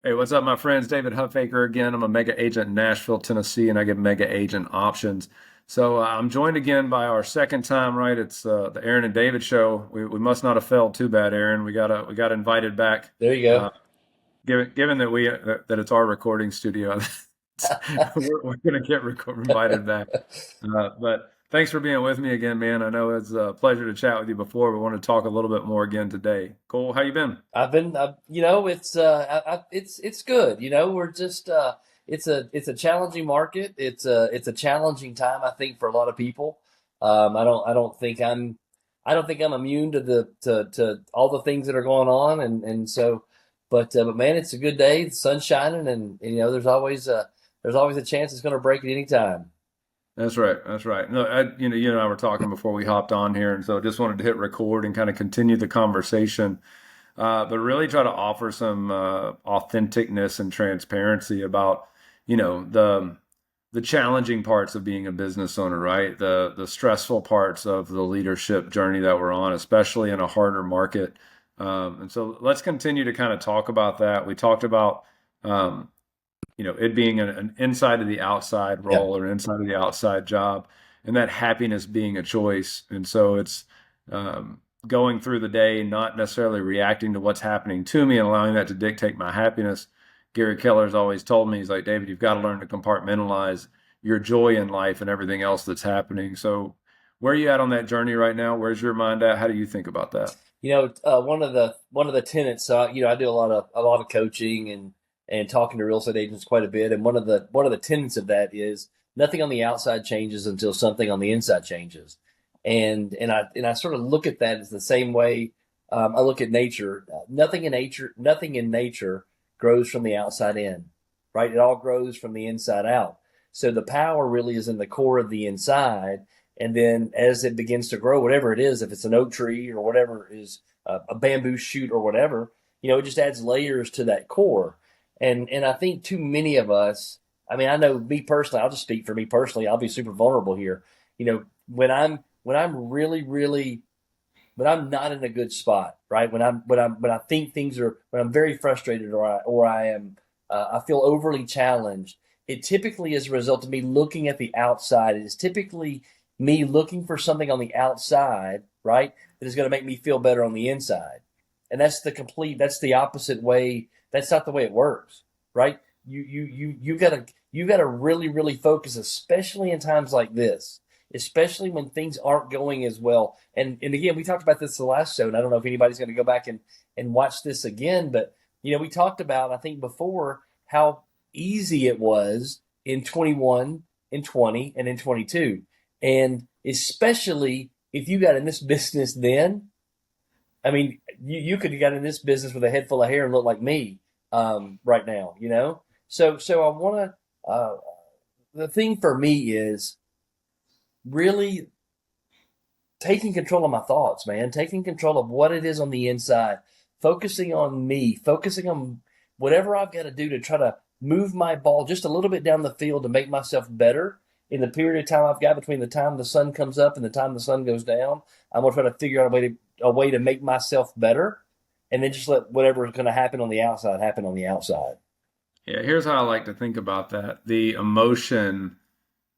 Hey, what's up, my friends? David Huffaker again. I'm a mega agent in Nashville, Tennessee, and I give mega agent options. I'm joined again by our second time, right? It's the Aaron and David show. We must not have failed too bad, Aaron. We got invited back. There you Uh, go. given that that it's our recording studio, we're gonna get invited back. But thanks for being with me again, man. I know it's a pleasure to chat with you before. We want to talk a little bit more again today. Cole, how you been? It's good. We're just, it's a challenging market. It's a challenging time, I think, for a lot of people. I don't think I'm immune to all the things that are going on. But man, it's a good day. The sun's shining and there's always a chance it's going to break at any time. That's right. That's right. No, you and I were talking before we hopped on here, and so just wanted to hit record and kind of continue the conversation, but really try to offer some authenticness and transparency about, the challenging parts of being a business owner, right? The stressful parts of the leadership journey that we're on, especially in a harder market. And so let's continue to kind of talk about that. We talked about um, it being an inside of the outside Yeah. role or inside of the outside job, and that happiness being a choice. And so it's going through the day, not necessarily reacting to what's happening to me and allowing that to dictate my happiness. Gary Keller's always told me, he's like, David, you've got to learn to compartmentalize your joy in life and everything else that's happening. So, where are you at on that journey right now? Where's your mind at? How do you think about that? One of the tenets. I do a lot of coaching and talking to real estate agents quite a bit. And one of the tenets of that is nothing on the outside changes until something on the inside changes. And I sort of look at that as the same way I look at nature. Nothing in nature grows from the outside in, right? It all grows from the inside out. So the power really is in the core of the inside, and then as it begins to grow, whatever it is, if it's an oak tree or whatever is a bamboo shoot or whatever, it just adds layers to that core. And I think too many of us, I mean, I know me personally, I'll just speak for me personally, I'll be super vulnerable here. When I'm not in a good spot, right? When I think things are when I'm very frustrated or I feel overly challenged, it typically is a result of me looking at the outside. It is typically me looking for something on the outside, right, that is going to make me feel better on the inside. And that's the opposite way. That's not the way it works, right? You gotta really focus, especially in times like this, especially when things aren't going as well. And again, we talked about this the last show, and I don't know if anybody's going to go back and watch this again, but we talked about, I think before, how easy it was in 21, in 20, and in 22. And especially if you got in this business then, I mean, you could have got in this business with a head full of hair and look like me right now. So I want to. The thing for me is really taking control of my thoughts, man. Taking control of what it is on the inside, focusing on me, focusing on whatever I've got to do to try to move my ball just a little bit down the field to make myself better in the period of time I've got between the time the sun comes up and the time the sun goes down. I'm gonna try to figure out a way to make myself better, and then just let whatever is going to happen on the outside happen on the outside. Yeah, here's how I like to think about that. The emotion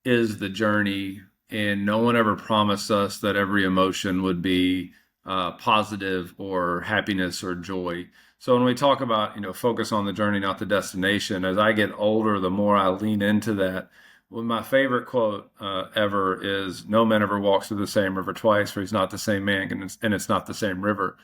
is the journey, and no one ever promised us that every emotion would be positive or happiness or joy. So when we talk about, focus on the journey, not the destination, as I get older, the more I lean into that. Well, my favorite quote ever is, "No man ever walks through the same river twice, for he's not the same man, and it's not the same river."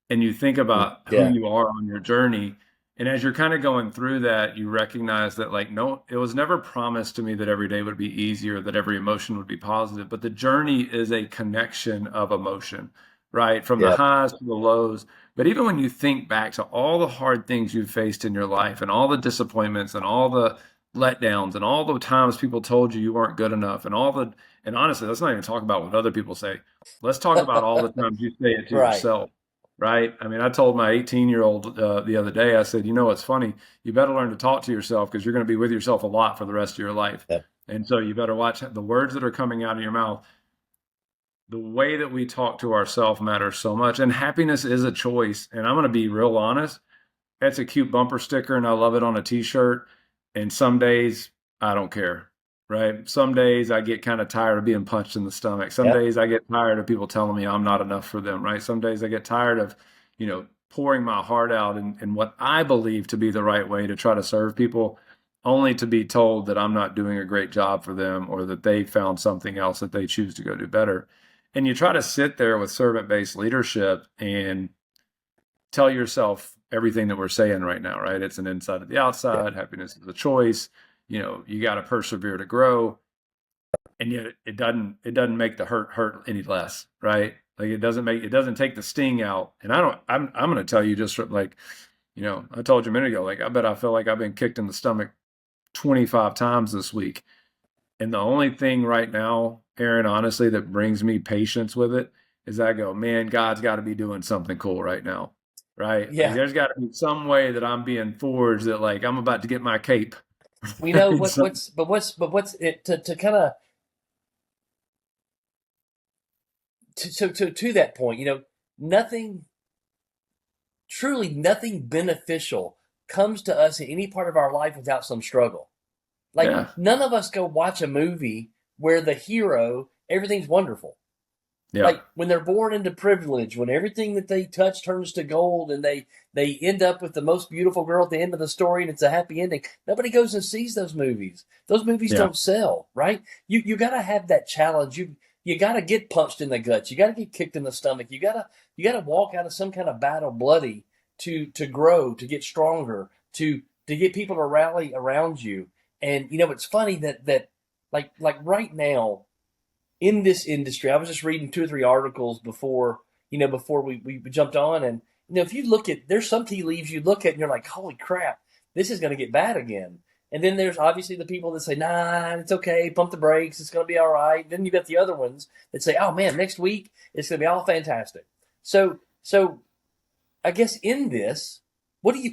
And you think about who Yeah. you are on your journey. And as you're kind of going through that, you recognize that, like, no, it was never promised to me that every day would be easier, that every emotion would be positive. But the journey is a connection of emotion, right? From the Yeah. highs to the lows. But even when you think back to all the hard things you've faced in your life and all the disappointments and all the letdowns and all the times people told you you weren't good enough and honestly, let's not even talk about what other people say. Let's talk about all the times you say it to Right. yourself, right? I mean, I told my 18-year-old the other day, I said, what's funny? You better learn to talk to yourself because you're going to be with yourself a lot for the rest of your life. Yeah. And so you better watch the words that are coming out of your mouth. The way that we talk to ourselves matters so much. And happiness is a choice. And I'm going to be real honest. that's a cute bumper sticker and I love it on a t-shirt. And some days I don't care, right? Some days I get kind of tired of being punched in the stomach. Some Yep. days I get tired of people telling me I'm not enough for them, right? Some days I get tired of, pouring my heart out in what I believe to be the right way to try to serve people, only to be told that I'm not doing a great job for them or that they found something else that they choose to go do better. And you try to sit there with servant-based leadership and tell yourself everything that we're saying right now, right? It's an inside of the Yep. outside. Happiness is a choice. You got to persevere to grow, and yet it doesn't make the hurt any less, right? Like it doesn't take the sting out. And I don't. I'm going to tell you just like, I told you a minute ago. Like I bet I feel like I've been kicked in the stomach 25 times this week, and the only thing right now, Aaron, honestly, that brings me patience with it is I go, man, God's got to be doing something cool right now, right? Like Yeah. there's got to be some way that I'm being forged that like I'm about to get my cape. We know Right? what's it to kind of to that point, nothing truly nothing beneficial comes to us in any part of our life without some struggle. Like Yeah, none of us go watch a movie where the hero everything's wonderful. yeah, Like when they're born into privilege, when everything that they touch turns to gold, and they end up with the most beautiful girl at the end of the story, and it's a happy ending. Nobody goes and sees those movies. Those movies yeah, don't sell, right? You got to have that challenge. You got to get punched in the guts. You got to get kicked in the stomach. You got to walk out of some kind of battle bloody to grow, to get stronger, to get people to rally around you. And it's funny that like right now in this industry. I was just reading two or three articles before we jumped on, and if you look at there's some tea leaves you look at and you're like, holy crap, this is going to get bad again. And then there's obviously the people that say, nah, it's okay, pump the brakes, it's going to be all right. Then you got the other ones that say, oh man, next week it's going to be all fantastic. So I guess in this, what do you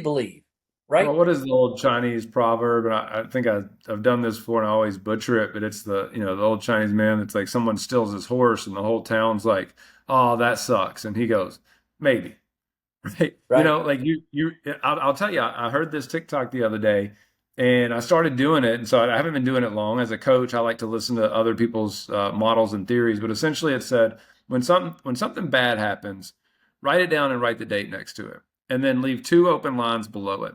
believe, well, right? what is the old Chinese proverb? And I think I've done this before and I always butcher it, but it's the old Chinese man that's like someone steals his horse and the whole town's like, oh, that sucks. And he goes, maybe. Right. Right? Like I'll tell you, I heard this TikTok the other day and I started doing it. And so I haven't been doing it long. As a coach, I like to listen to other people's models and theories. But essentially, it said when something bad happens, write it down and write the date next to it, and then leave two open lines below it.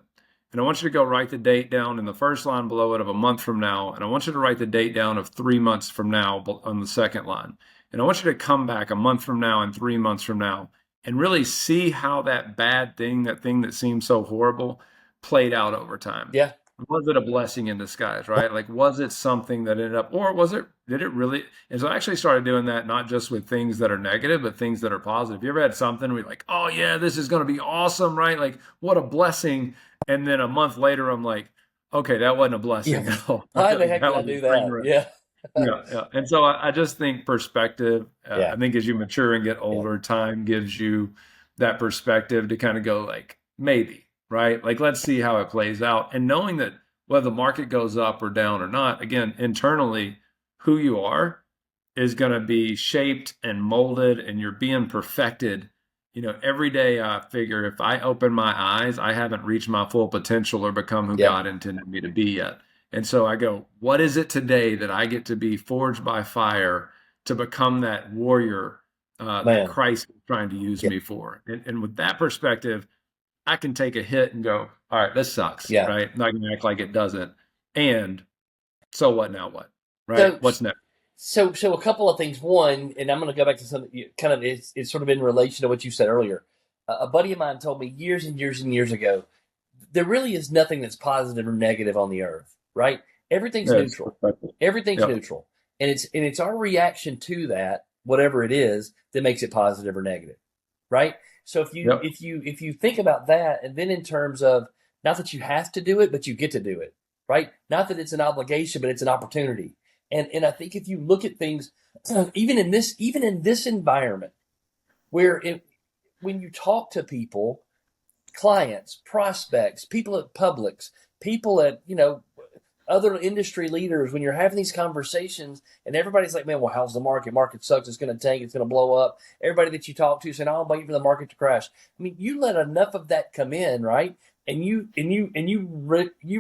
And I want you to go write the date down in the first line below it of a month from now. And I want you to write the date down of 3 months from now on the second line. And I want you to come back a month from now and 3 months from now and really see how that thing that seemed so horrible, played out over time. Yeah. Was it a blessing in disguise, right? Like, was it something that ended up, or did it really? And so I actually started doing that not just with things that are negative, but things that are positive. You ever had something where you're like, oh, yeah, this is going to be awesome, right? Like, what a blessing. And then a month later, I'm like, okay, that wasn't a Yeah. blessing at all. Why the Like, heck that did I was do a train that? wreck. Yeah. Yeah, yeah. And so I just think perspective, Yeah. I think as you mature and get Yeah. older, time gives you that perspective to kind of go like, maybe, right? Like, let's see how it plays out. And knowing that whether the market goes up or down or not, again, internally, who you are is going to be shaped and molded and you're being perfected. Every day I figure if I open my eyes, I haven't reached my full potential or become who Yep. God intended me to be yet. And so I go, what is it today that I get to be forged by fire to become that warrior that Man. Christ is trying to use Yeah. me for? And with that perspective, I can take a hit and go, all right, this sucks, Yeah. right? I'm not going to act like it doesn't. And so what now? What, right? So, What's next? so a couple of things. One, and I'm going to go back to something kind of it's sort of in relation to what you said earlier. A buddy of mine told me years and years and years ago, there really is nothing that's positive or negative on the earth, right? Everything's Yes. neutral. Everything's Yep. neutral, and it's our reaction to that, whatever it is, that makes it positive or negative, right? So Yep. if you think about that, and then in terms of not that you have to do it, but you get to do it, right? Not that it's an obligation, but it's an opportunity. And I think if you look at things, even in this environment, where when you talk to people, clients, prospects, people at Publix, people at other industry leaders, when you're having these conversations and everybody's like, man, well, how's the market? Market sucks. It's going to tank. It's going to blow up. Everybody that you talk to saying, oh, I'm waiting for the market to crash. I mean, you let enough of that come in, right? And you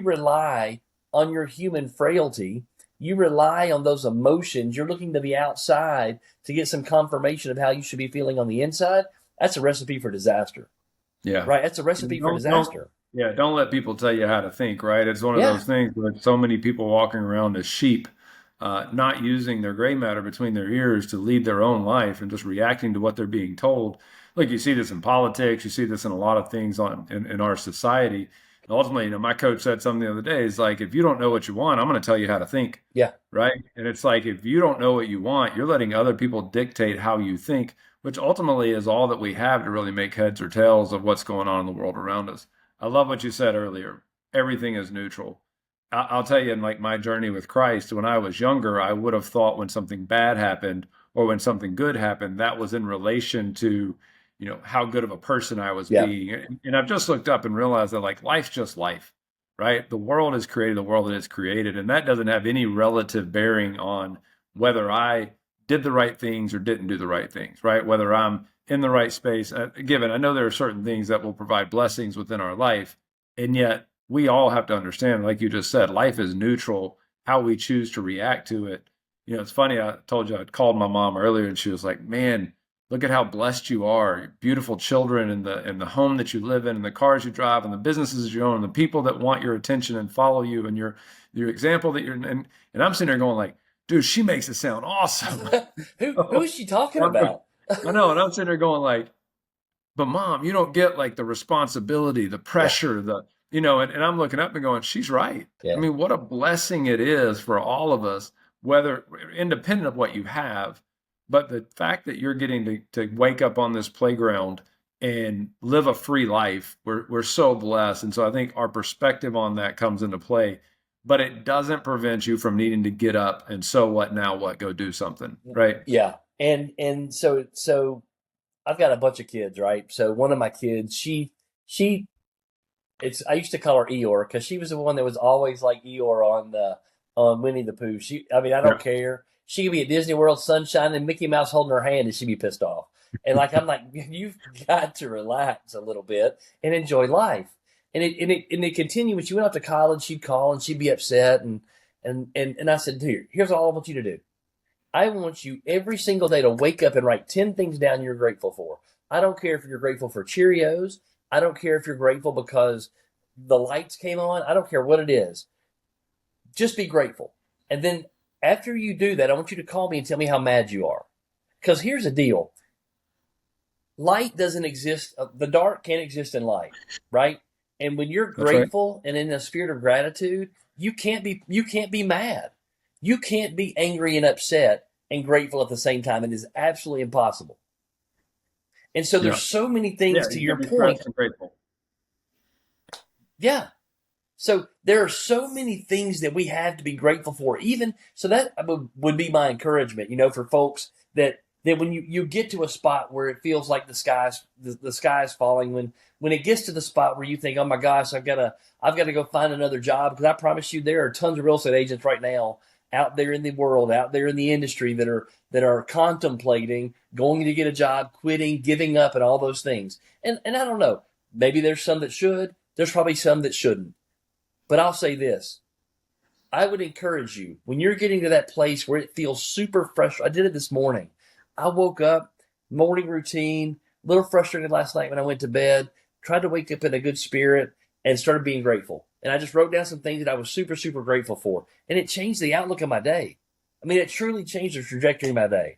rely on your human frailty. You rely on those emotions. You're looking to the outside to get some confirmation of how you should be feeling on the inside. That's a recipe for disaster, Yeah. right? That's a recipe for Don't disaster. yeah, don't let people tell you how to think, right? It's one of Yeah, those things where so many people walking around as sheep, not using their gray matter between their ears to lead their own life and just reacting to what they're being told. Look, you see this in politics, you see this in a lot of things in our society. And ultimately, my coach said something the other day, is like, if you don't know what you want, I'm going to tell you how to think, yeah, right? And it's like, if you don't know what you want, you're letting other people dictate how you think, which ultimately is all that we have to really make heads or tails of what's going on in the world around us. I love what you said earlier. Everything is neutral. I'll tell you, in like my journey with Christ, when I was younger, I would have thought when something bad happened or when something good happened, that was in relation to, how good of a person I was yeah, being. And I've just looked up and realized that like life's just life, right? The world is created the world that it's created, and that doesn't have any relative bearing on whether I did the right things or didn't do the right things, right? Whether I'm in the right space. Given, I know there are certain things that will provide blessings within our life, and yet we all have to understand, like you just said, life is neutral. How we choose to react to it. It's funny. I told you I called my mom earlier, and she was like, "Man, look at how blessed you are. Your beautiful children, and the home that you live in, and the cars you drive, and the businesses you own, and the people that want your attention and follow you, and your example that you're." And I'm sitting there going like, "Dude, she makes it sound awesome." who is she talking about? I know, and I'm sitting there going like, but mom, you don't get like the responsibility, the Yeah, pressure, and I'm looking up and going, she's right. I yeah, mean, what a blessing it is for all of us, whether independent of what you have, but the fact that you're getting to wake up on this playground and live a free life, we're so blessed. And so I think our perspective on that comes into play, but it doesn't prevent you from needing to get up and so what now, what, go do something, right? yeah. And so I've got a bunch of kids, right? So one of my kids, she it's I used to call her Eeyore because she was the one that was always like Eeyore on Winnie the Pooh. I mean, I don't Yeah. care. She could be at Disney World, sunshine, and Mickey Mouse holding her hand, and she'd be pissed off. And like I'm like, you've got to relax a little bit and enjoy life. And it continued when she went off to college. She'd call and she'd be upset, and I said, here, here's all I want you to do. I want you every single day to wake up and write 10 things down you're grateful for. I don't care if you're grateful for Cheerios. I don't care if you're grateful because the lights came on. I don't care what it is. Just be grateful. And then after you do that, I want you to call me and tell me how mad you are. Because here's the deal: light doesn't exist, the dark can't exist in light, right? And when you're That's right. grateful and in a spirit of gratitude, you can't be mad. You can't be angry and upset and grateful at the same time. It is absolutely impossible. And so Yeah. there's so many Yeah. things to You your can be point. stressed and grateful. Yeah. So there are so many things that we have to be grateful for. Even so, that would be my encouragement, for folks that when you get to a spot where it feels like the sky is falling, when it gets to the spot where you think, oh my gosh, I've got to go find another job, because I promise you there are tons of real estate agents right now out there in the world, out there in the industry that are contemplating going to get a job, quitting, giving up, and all those things. And I don't know, maybe there's some that should. There's probably some that shouldn't. But I'll say this: I would encourage you, when you're getting to that place where it feels super fresh. I did it this morning. I woke up, morning routine, a little frustrated last night when I went to bed, tried to wake up in a good spirit and started being grateful. And I just wrote down some things that I was super, super grateful for. And it changed the outlook of my day. I mean, it truly changed the trajectory of my day.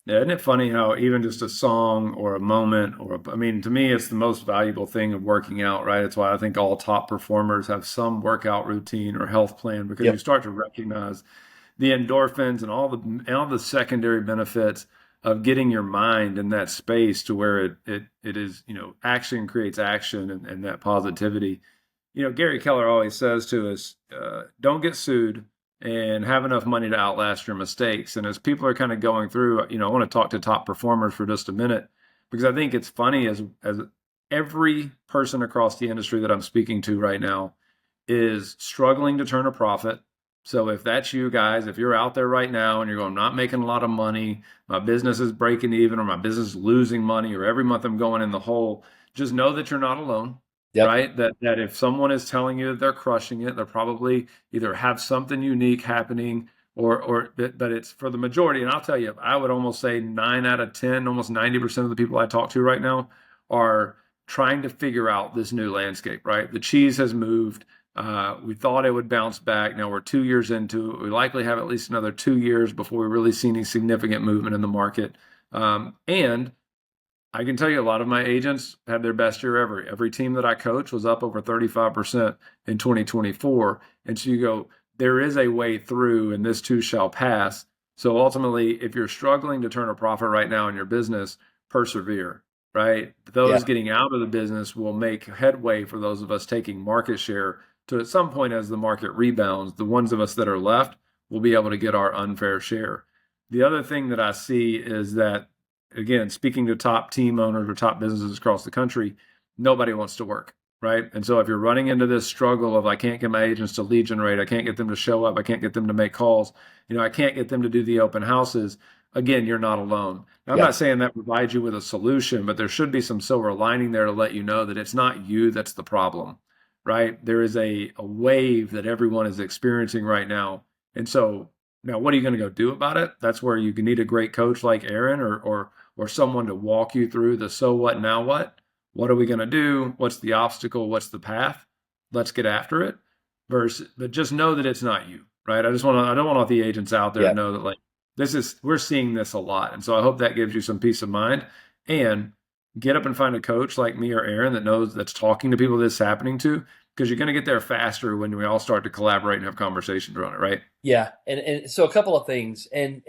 Yeah, isn't it funny how even just a song or a moment I mean, to me, it's the most valuable thing of working out, right? It's why I think all top performers have some workout routine or health plan, because you Yep. start to recognize the endorphins and all the secondary benefits of getting your mind in that space to where it is, action creates action, and that positivity. Gary Keller always says to us, don't get sued and have enough money to outlast your mistakes. And as people are kind of going through, I want to talk to top performers for just a minute, because I think it's funny as every person across the industry that I'm speaking to right now is struggling to turn a profit. So if that's you guys, if you're out there right now and you're going, I'm not making a lot of money, my business is breaking even, or my business is losing money, or every month I'm going in the hole, just know that you're not alone, Yep. right? That if someone is telling you that they're crushing it, they're probably either have something unique happening, but it's for the majority. And I'll tell you, I would almost say 9 out of 10, almost 90% of the people I talk to right now are trying to figure out this new landscape, right? The cheese has moved. We thought it would bounce back. Now we're 2 years into it. We likely have at least another 2 years before we really see any significant movement in the market. And I can tell you a lot of my agents had their best year ever. Every team that I coach was up over 35% in 2024. And so you go, there is a way through, and this too shall pass. So ultimately, if you're struggling to turn a profit right now in your business, persevere, right? Yeah. Those getting out of the business will make headway for those of us taking market share to at some point as the market rebounds, the ones of us that are left will be able to get our unfair share. The other thing that I see is that, again, speaking to top team owners or top businesses across the country, nobody wants to work, right? And so if you're running into this struggle of I can't get my agents to lead generate, I can't get them to show up, I can't get them to make calls, I can't get them to do the open houses, again, you're not alone. Now, I'm Yeah. not saying that provides you with a solution, but there should be some silver lining there to let you know that it's not you that's the problem, right? There is a wave that everyone is experiencing right now. And so now what are you going to go do about it? That's where you can need a great coach like Aaron or someone to walk you through the so what, now what? What are we going to do? What's the obstacle? What's the path? Let's get after it. But just know that it's not you, right? I don't want all the agents out there to Yeah. know that we're seeing this a lot. And so I hope that gives you some peace of mind, and get up and find a coach like me or Aaron that's talking to people this is happening to, because you're going to get there faster when we all start to collaborate and have conversations around it, right? Yeah. And so a couple of things. And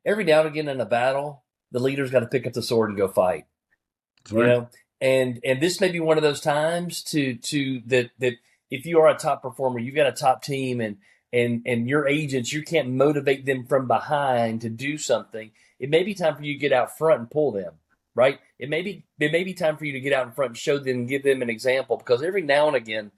every now and again in a battle, the leader's got to pick up the sword and go fight. That's You right. know, and this may be one of those times to that if you are a top performer, you've got a top team, and your agents, you can't motivate them from behind to do something. It may be time for you to get out front and pull them, right? It may be time for you to get out in front and show them, give them an example, because every now and again,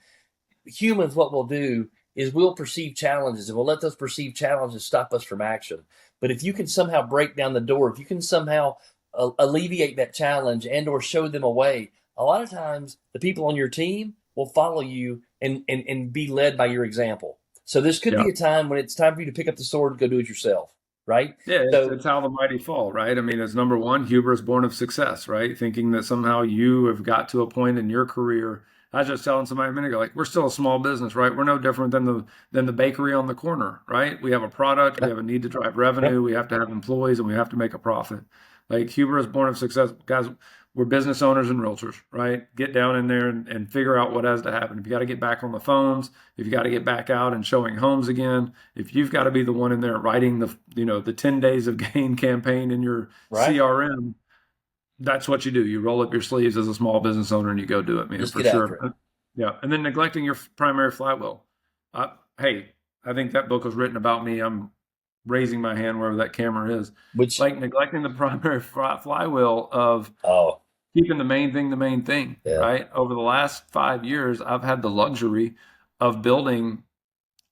humans, what we'll do is we'll perceive challenges and we'll let those perceived challenges stop us from action. But if you can somehow break down the door, if you can somehow alleviate that challenge and or show them a way, a lot of times the people on your team will follow you and be led by your example. So this could Yeah. be a time when it's time for you to pick up the sword and go do it yourself, right? Yeah, So it's how the mighty fall, right? I mean, it's number one, hubris born of success, right? Thinking that somehow you have got to a point in your career. I was just telling somebody a minute ago, like we're still a small business, right? We're no different than the bakery on the corner, right? We have a product, we yeah, have a need to drive yeah, revenue, we have to have employees, and we have to make a profit. Like hubris born of success, guys. We're business owners and realtors, right? Get down in there and figure out what has to happen. If you got to get back on the phones, if you got to get back out and showing homes again, if you've got to be the one in there writing the 10 days of gain campaign in your right. CRM, that's what you do. You roll up your sleeves as a small business owner and you go do it, man, Just for get after it. sure. Yeah. And then neglecting your primary flywheel. Hey, I think that book was written about me. I'm raising my hand wherever that camera is. Which Like neglecting the primary flywheel of oh keeping the main thing, yeah, right? Over the last 5 years, I've had the luxury of building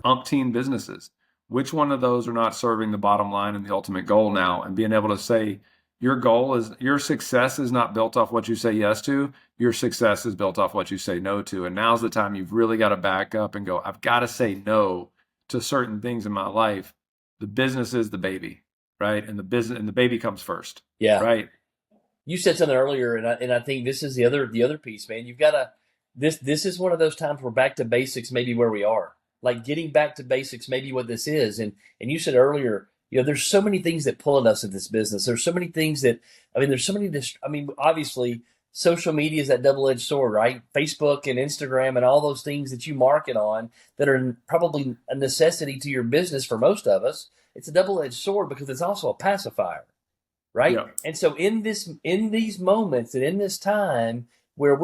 umpteen businesses. Which one of those are not serving the bottom line and the ultimate goal now? And being able to say, your success is not built off what you say yes to. Your success is built off what you say no to. And now's the time you've really got to back up and go, I've got to say no to certain things in my life. The business is the baby, right? And the baby comes first, yeah. right? You said something earlier, and I think this is the other piece, man. You've got to this is one of those times where back to basics maybe where we are. Like getting back to basics, maybe what this is. And you said earlier, there's so many things that pull at us in this business. There's so many things that there's so many. Obviously, social media is that double-edged sword, right? Facebook and Instagram and all those things that you market on that are probably a necessity to your business for most of us. It's a double-edged sword because it's also a pacifier, right? Yeah. And so in these moments and in this time where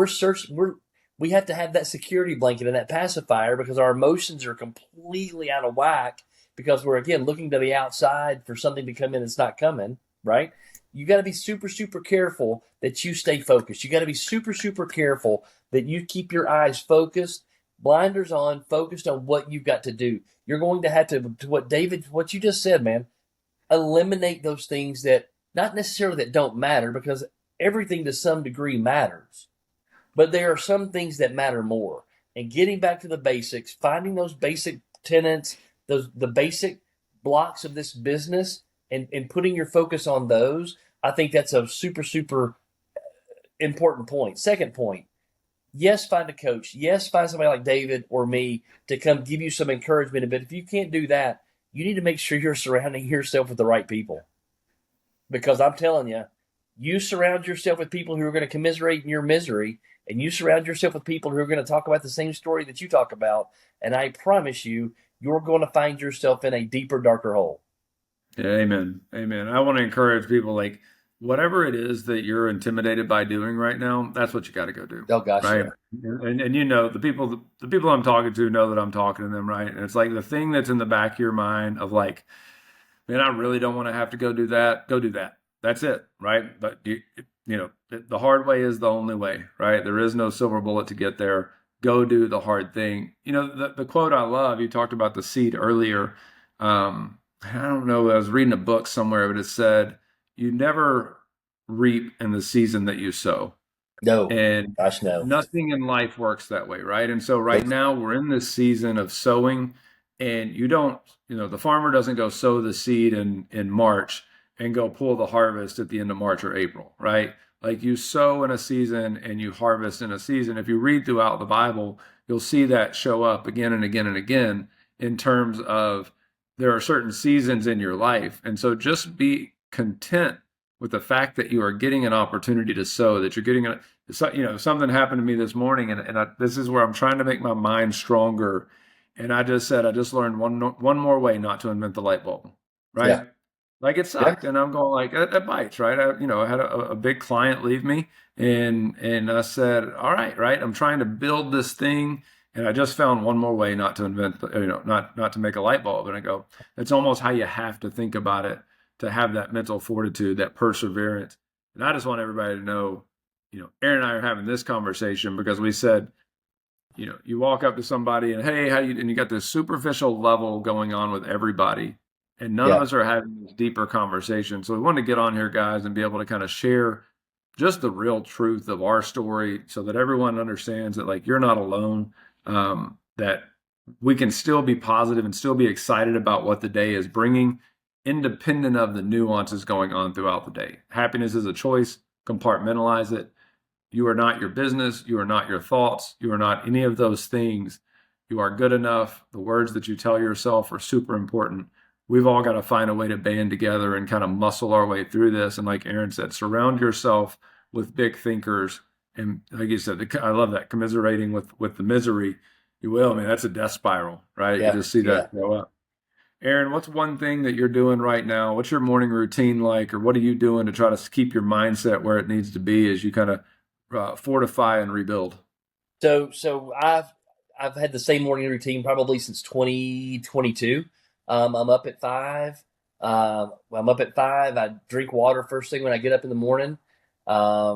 we have to have that security blanket and that pacifier because our emotions are completely out of whack because we're again looking to the outside for something to come in that's not coming, right? You got to be super super careful that you stay focused. You got to be super super careful that you keep your eyes focused blinders on, focused on what you've got to do. You're going to have to what David, what you just said, man, eliminate those things that not necessarily that don't matter, because everything to some degree matters, but there are some things that matter more. And getting back to the basics, finding those basic tenets, the basic blocks of this business, and putting your focus on those, I think that's a super, super important point. Second point, yes, find a coach. Yes, find somebody like David or me to come give you some encouragement. But if you can't do that, you need to make sure you're surrounding yourself with the right people. Because I'm telling you, you surround yourself with people who are going to commiserate in your misery, and you surround yourself with people who are going to talk about the same story that you talk about. And I promise you, you're going to find yourself in a deeper, darker hole. Yeah, amen. Amen. I want to encourage people like whatever it is that you're intimidated by doing right now, that's what you got to go do. Oh gosh, Right. yeah, And you know, the people I'm talking to know that I'm talking to them, right? And it's like the thing that's in the back of your mind of like, man, I really don't want to have to go do that. Go do that. That's it, right? But you know, the hard way is the only way, right? There is no silver bullet to get there. Go do the hard thing. You know, the quote I love, you talked about the seed earlier. I don't know, I was reading a book somewhere, but it said, you never reap in the season that you sow. no, And gosh, no, nothing in life works that way, right? And so right nope, now we're in this season of sowing, and you don't, the farmer doesn't go sow the seed in March and go pull the harvest at the end of March or April, right? Like you sow in a season and you harvest in a season. If you read throughout the Bible, you'll see that show up again and again and again in terms of there are certain seasons in your life. And so just be content with the fact that you are getting an opportunity to sow, that you're getting a, so, something happened to me this morning, and this is where I'm trying to make my mind stronger. And I just said, I just learned one more way not to invent the light bulb, yeah, right? Like it yeah, sucked, and I'm going like that bites, right? I had a big client leave me, and I said, all right, right. I'm trying to build this thing, and I just found one more way not to invent, not to make a light bulb. And I go, it's almost how you have to think about it to have that mental fortitude, that perseverance. And I just want everybody to know, Aaron and I are having this conversation because we said, you walk up to somebody and hey, how you, and you got this superficial level going on with everybody, and none of yeah, us are having this deeper conversation. So we wanted to get on here, guys, and be able to kind of share just the real truth of our story, so that everyone understands that like you're not alone, that we can still be positive and still be excited about what the day is bringing, independent of the nuances going on throughout the day. Happiness is a choice. Compartmentalize it. You are not your business. You are not your thoughts. You are not any of those things. You are good enough. The words that you tell yourself are super important. We've all got to find a way to band together and kind of muscle our way through this. And like Aaron said, surround yourself with big thinkers. And like you said, I love that, commiserating with the misery. You will. I mean, that's a death spiral, right? You yeah, just see yeah. that go up. Aaron, what's one thing that you're doing right now? What's your morning routine like, or what are you doing to try to keep your mindset where it needs to be as you kind of fortify and rebuild? So I've had the same morning routine probably since 2022. I'm up at 5. I'm up at 5. I drink water first thing when I get up in the morning. I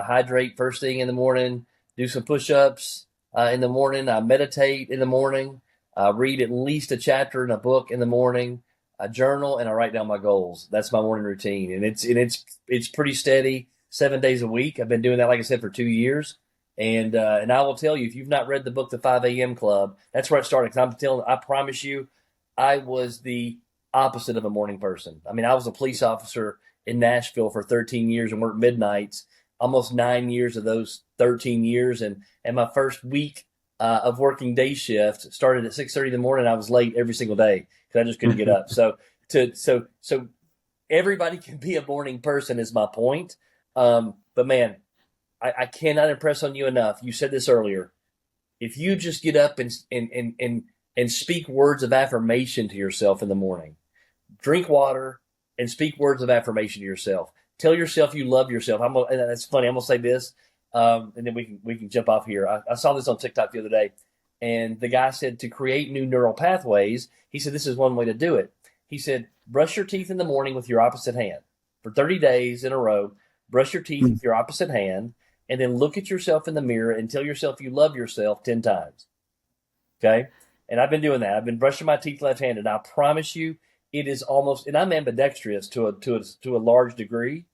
hydrate first thing in the morning. Do some push-ups in the morning. I meditate in the morning. I read at least a chapter in a book in the morning. I journal and I write down my goals. That's my morning routine, and it's pretty steady, 7 days a week. I've been doing that, like I said, for 2 years. And I will tell you, if you've not read the book, The 5 a.m. Club, that's where it started. 'Cause I promise you, I was the opposite of a morning person. I mean, I was a police officer in Nashville for 13 years and worked midnights, almost 9 years of those 13 years. And my first week of working day shift started at 6:30 in the morning. I was late every single day because I just couldn't get up. So everybody can be a morning person is my point. But man, I cannot impress on you enough. You said this earlier. If you just get up and speak words of affirmation to yourself in the morning, drink water and speak words of affirmation to yourself. Tell yourself you love yourself. And that's funny. I'm gonna say this, and then we can jump off here. I saw this on TikTok the other day, and the guy said to create new neural pathways. He said this is one way to do it. He said brush your teeth in the morning with your opposite hand for 30 days in a row. Brush your teeth with your opposite hand, and then look at yourself in the mirror and tell yourself you love yourself 10 times. Okay. And I've been doing that. I've been brushing my teeth left-handed. I promise you, it is almost, and I'm ambidextrous to a large degree,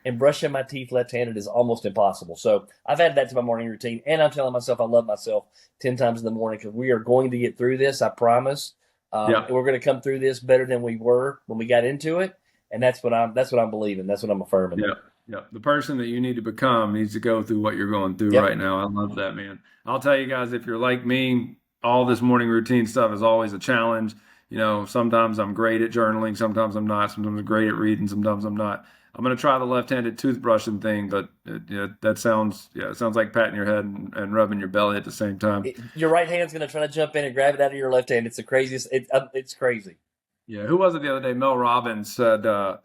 and brushing my teeth left-handed is almost impossible. So I've added that to my morning routine, and I'm telling myself I love myself 10 times in the morning because we are going to get through this. I promise. Yeah. And we're going to come through this better than we were when we got into it, and that's what I'm believing. That's what I'm affirming. Yeah. Yeah. The person that you need to become needs to go through what you're going through Yep. right now. I love that, man. I'll tell you guys, if you're like me, all this morning routine stuff is always a challenge. Sometimes I'm great at journaling, sometimes I'm not, sometimes I'm great at reading, sometimes I'm not. I'm going to try the left-handed toothbrushing thing, but it sounds like patting your head and rubbing your belly at the same time. Your right hand's going to try to jump in and grab it out of your left hand. It's the craziest. It's crazy. Yeah, who was it the other day? Mel Robbins said, to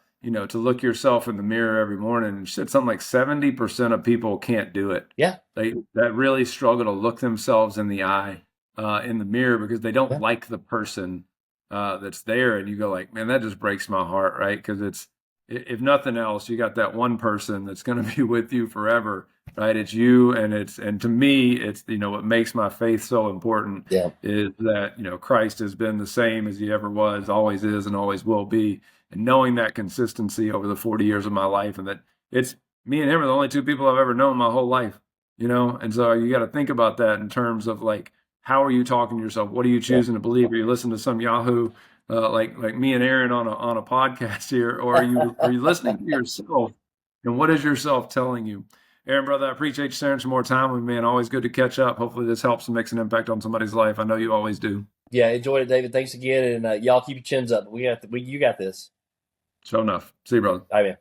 look yourself in the mirror every morning. And she said something like 70% of people can't do it. Yeah. They that really struggle to look themselves in the eye in the mirror because they don't Yeah. like the person that's there. And you go like, man, that just breaks my heart, right? Because if nothing else, you got that one person that's going to be with you forever, right? It's you, and to me, it's what makes my faith so important Yeah. is that Christ has been the same as he ever was, always is, and always will be. And knowing that consistency over the 40 years of my life, and that it's me and him are the only two people I've ever known my whole life, and so you got to think about that in terms of like, how are you talking to yourself? What are you Yeah. choosing to believe? Are you listening to some Yahoo like me and Aaron on a podcast here, or are you listening to yourself? And what is yourself telling you? Aaron, brother, I appreciate you sharing some more time with me, and always good to catch up. Hopefully, this helps and makes an impact on somebody's life. I know you always do. Yeah. Enjoyed it, David. Thanks again, and y'all keep your chins up. You got this. Show enough. See you, brother. All right, man.